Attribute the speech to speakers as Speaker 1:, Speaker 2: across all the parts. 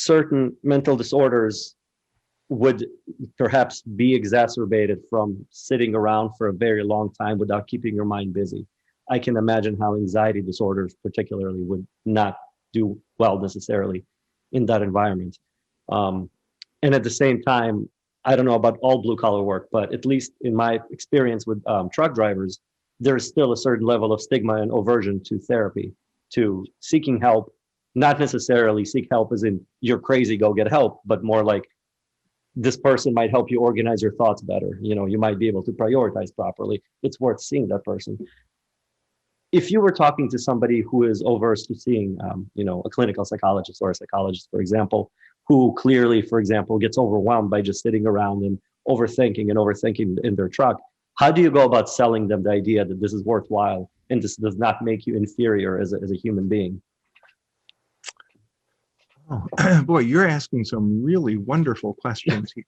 Speaker 1: certain mental disorders would perhaps be exacerbated from sitting around for a very long time without keeping your mind busy. I can imagine how anxiety disorders particularly would not do well necessarily in that environment. And at the same time, I don't know about all blue collar work, but at least in my experience with truck drivers, there is still a certain level of stigma and aversion to therapy, to seeking help, not necessarily seek help as in you're crazy, go get help, but more like this person might help you organize your thoughts better. You know, you might be able to prioritize properly. It's worth seeing that person. If you were talking to somebody who is averse to seeing, a clinical psychologist or a psychologist, for example, who clearly, for example, gets overwhelmed by just sitting around and overthinking in their truck, how do you go about selling them the idea that this is worthwhile and this does not make you inferior as a human being?
Speaker 2: Oh, boy, you're asking some really wonderful questions here.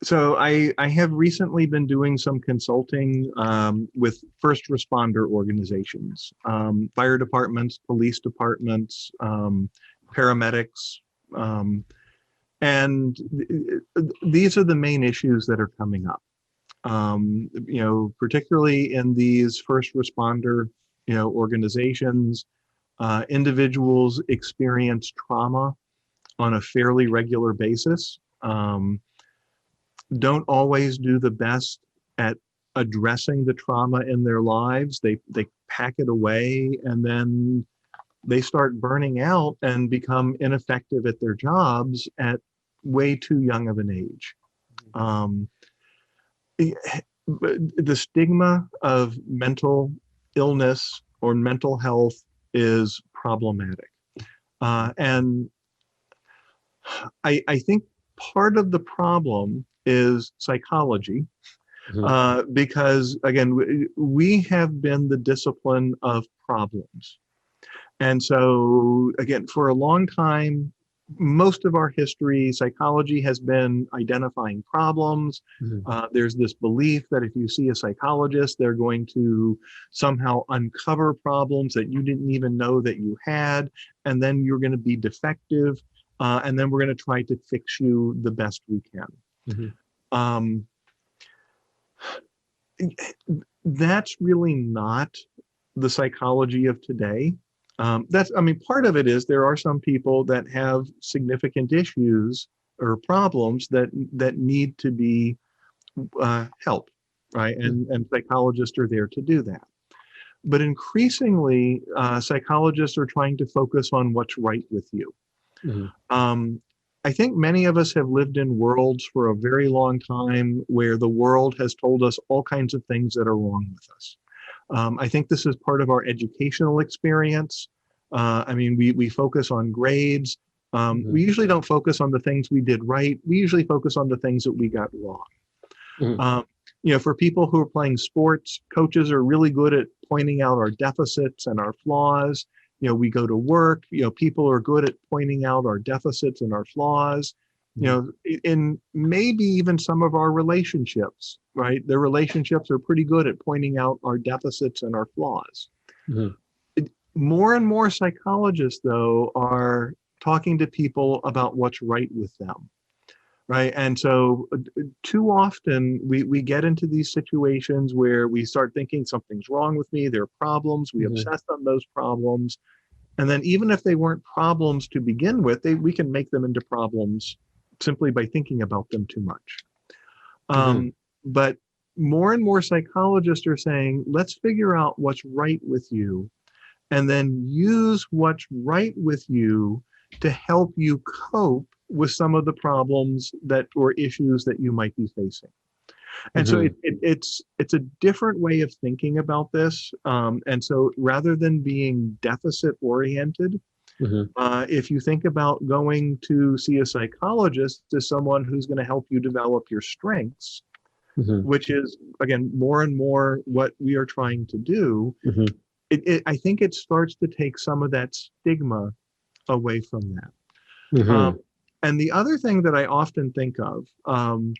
Speaker 2: So I have recently been doing some consulting with first responder organizations, fire departments, police departments, paramedics, and these are the main issues that are coming up. Particularly in these first responder, organizations, individuals experience trauma on a fairly regular basis. Don't always do the best at addressing the trauma in their lives. They pack it away and then they start burning out and become ineffective at their jobs at way too young of an age. The stigma of mental illness or mental health is problematic. And I think part of the problem is psychology, because again, we have been the discipline of problems. And so again, for a long time, most of our history, psychology has been identifying problems. There's this belief that if you see a psychologist, they're going to somehow uncover problems that you didn't even know that you had, and then you're going to be defective, and then we're going to try to fix you the best we can. That's really not the psychology of today. Part of it is there are some people that have significant issues or problems that need to be helped, right? And psychologists are there to do that. But increasingly, psychologists are trying to focus on what's right with you. I think many of us have lived in worlds for a very long time where the world has told us all kinds of things that are wrong with us. I think this is part of our educational experience. We focus on grades. We usually don't focus on the things we did right. We usually focus on the things that we got wrong. For people who are playing sports, coaches are really good at pointing out our deficits and our flaws. We go to work, people are good at pointing out our deficits and our flaws, in maybe even some of our relationships, right? Their relationships are pretty good at pointing out our deficits and our flaws. More and more psychologists, though, are talking to people about what's right with them, right? And so too often we get into these situations where we start thinking something's wrong with me, there are problems, we obsess on those problems. And then even if they weren't problems to begin with, we can make them into problems simply by thinking about them too much. But more and more psychologists are saying, let's figure out what's right with you and then use what's right with you to help you cope with some of the problems or issues that you might be facing. And so it's a different way of thinking about this. And so rather than being deficit oriented, if you think about going to see a psychologist as someone who's going to help you develop your strengths, which is, again, more and more what we are trying to do, I think it starts to take some of that stigma away from that. And the other thing that I often think of, I'm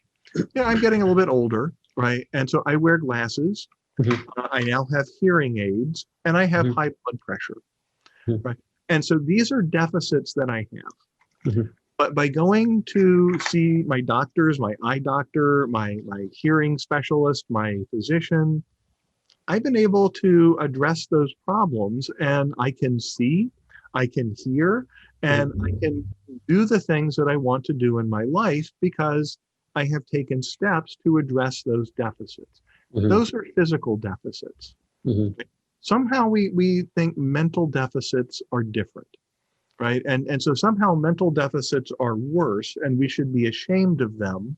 Speaker 2: getting a little bit older, right? And so I wear glasses. I now have hearing aids, and I have high blood pressure. Right? And so these are deficits that I have.
Speaker 1: Mhm.
Speaker 2: But by going to see my doctors, my eye doctor, my hearing specialist, my physician, I've been able to address those problems, and I can see, I can hear, and I can do the things that I want to do in my life because I have taken steps to address those deficits.
Speaker 1: Mhm.
Speaker 2: Those are physical deficits.
Speaker 1: Mhm.
Speaker 2: Somehow we think mental deficits are different, right? And so somehow mental deficits are worse and we should be ashamed of them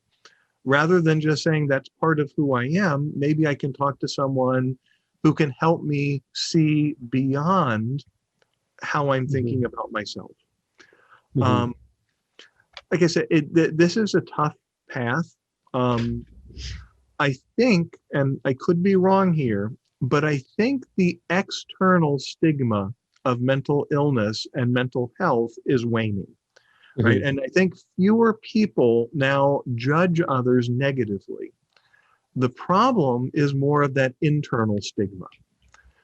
Speaker 2: rather than just saying that's part of who I am. Maybe I can talk to someone who can help me see beyond how I'm
Speaker 1: Mhm.
Speaker 2: thinking about myself.
Speaker 1: Mhm.
Speaker 2: Um, like I said, this is a tough path. Um, I think, and I could be wrong here, but I think the external stigma of mental illness and mental health is waning, right?
Speaker 1: Mhm.
Speaker 2: And I think fewer people now judge others negatively. The problem is more of that internal stigma,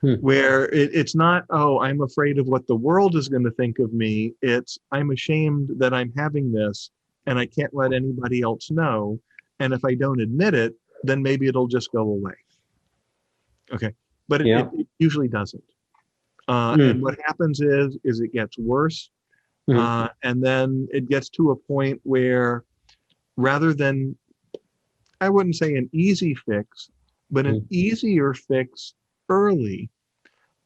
Speaker 1: Mhm.
Speaker 2: where it's not, oh, I'm afraid of what the world is going to think of me. It's, I'm ashamed that I'm having this and I can't let anybody else know. And if I don't admit it, then maybe it'll just go away. Okay. But
Speaker 1: Yeah.
Speaker 2: it usually doesn't. And
Speaker 1: Mm.
Speaker 2: what happens is it gets worse.
Speaker 1: Mhm.
Speaker 2: And then it gets to a point where rather than, I wouldn't say an easy fix, but an
Speaker 1: Mhm.
Speaker 2: easier fix early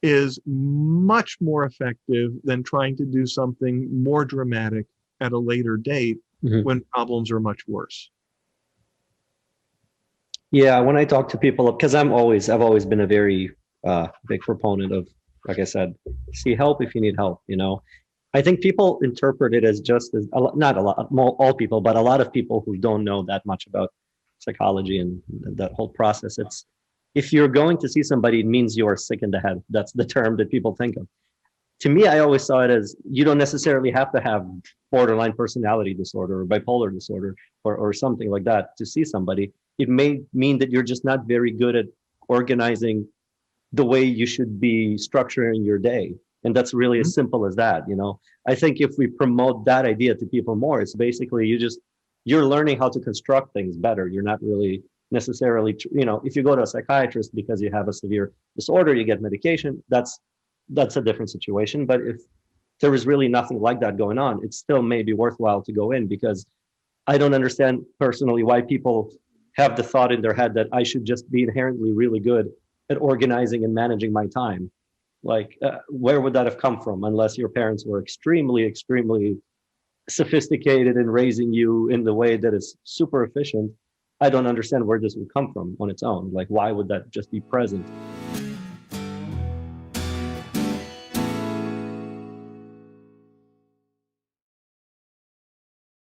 Speaker 2: is much more effective than trying to do something more dramatic at a later date
Speaker 1: Mhm.
Speaker 2: when problems are much worse.
Speaker 1: Yeah, when I talk to people, because I've always been a very big proponent of, like I said, see help if you need help. I think people interpret it as just as not a lot, all people, but a lot of people who don't know that much about psychology and that whole process. It's if you're going to see somebody, it means you're sick in the head. That's the term that people think of. To me, I always saw it as you don't necessarily have to have borderline personality disorder or bipolar disorder or something like that to see somebody. It may mean that you're just not very good at organizing the way you should be structuring your day. And that's really
Speaker 2: Mhm.
Speaker 1: as simple as that. I think if we promote that idea to people more, it's basically you're learning how to construct things better. You're not really necessarily, if you go to a psychiatrist because you have a severe disorder, you get medication, that's a different situation. But if there is really nothing like that going on, it still may be worthwhile to go in because I don't understand personally why people have the thought in their head that I should just be inherently really good at organizing and managing my time. Like, where would that have come from unless your parents were extremely, extremely sophisticated in raising you in the way that is super efficient? I don't understand where this would come from on its own. Like, why would that just be present?